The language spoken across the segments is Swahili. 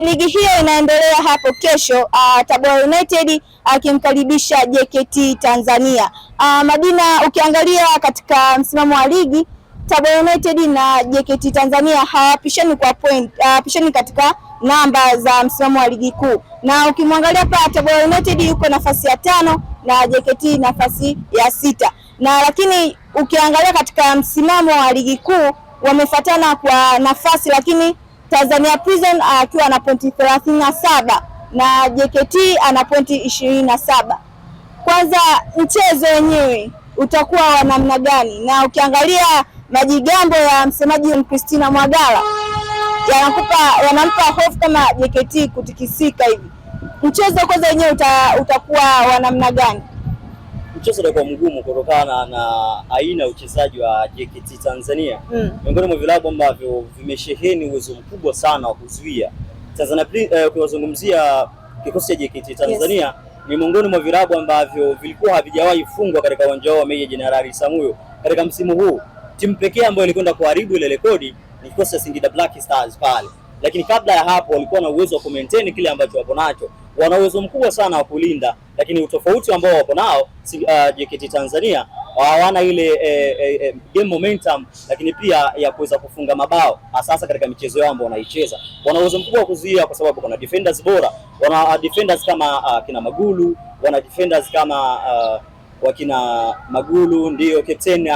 Ligi hiyo inaendelea hapo kesho, Tabora United akimkaribisha JKT Tanzania. Madina, ukiangalia katika msimamo wa ligi, Tabora United na JKT Tanzania hawapishani kwa point, hawapishani katika namba za msimamo wa ligi kuu. Na ukimwangalia hapa Tabora United yuko nafasi ya 5 na JKT nafasi ya 6. Na lakini ukiangalia katika msimamo wa ligi kuu wamefuatana kwa nafasi, lakini Tanzania Prison akiwa na pointi 37 na JKT ana pointi 27. Kwanza mchezo wenyewe utakuwa wa namna gani? Na ukiangalia majigambo ya msemaji Christina Mwagala yanampa hofu kama JKT kutikisika hivi. Mchezo kwanza wenyewe utakuwa wa namna gani? Mchezo utakuwa mgumu kutokana na aina ya uchezaji wa JKT Tanzania. Miongoni mwa vilabu ambavyo vimesheheni uwezo mkubwa sana wa kuzuia. Tanzania kuwazungumzia kikosi cha JKT Tanzania, yes, ni miongoni mwa vilabu ambavyo vilikuwa havijawahi fungwa katika uwanja wa Meja Jenerali Samuyo katika msimu huu. Timu pekee ambayo ilikwenda kuharibu ile rekodi ni kikosi cha Singida Black Stars pale. Lakini kabla ya hapo walikuwa na uwezo wa kumaintain kile ambacho wapo nacho. Wana uwezo mkubwa sana wa kulinda, lakini utofauti ambao wapo nao JKT Tanzania hawana ile game momentum, lakini pia ya kuweza kufunga mabao hasa katika michezo yao ambao wanaicheza. Wana uwezo mkubwa wa kuzuia kwa sababu kuna defenders bora. Wana defenders kama kina Magulu, wana defenders kama wakina Magulu, ndio captain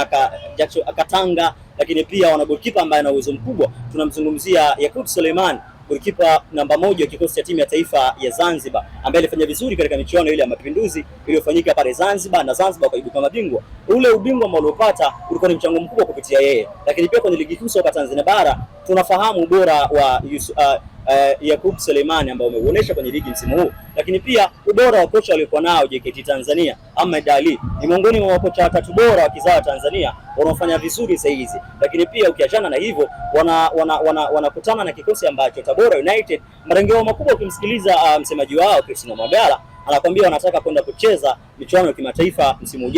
akatanga, lakini pia wana goalkeeper ambaye ana uwezo mkubwa. Tunamzungumzia Yakub Suleiman, goalkeeper namba 1 wa kikosi cha timu ya taifa ya Zanzibar, ambaye alifanya vizuri katika michuano ile ya Mapinduzi iliyofanyika pale Zanzibar, na Zanzibar kaibuka mabingwa. Ule ubingwa ambao aliopata ulikuwa ni mchango mkubwa kupitia yeye. Lakini pia kwenye ligi kuu soka Tanzania bara tunafahamu ubora wa Yakub Suleiman ambao umeonyesha kwenye ligi msimu huu, lakini pia ubora wa kocha aliyekuwa nao JKT Tanzania Ahmed Ali ni miongoni mwa kocha 3 bora wa kizawa Tanzania wanaofanya vizuri sasa hizi. Lakini pia ukiachana na hivyo wanakutana na kikosi ambacho Tabora United, malengo makubwa ukimsikiliza msemaji wao Christina Mwagala anakuambia wanataka kwenda kucheza michuano ya kimataifa msimu ujao.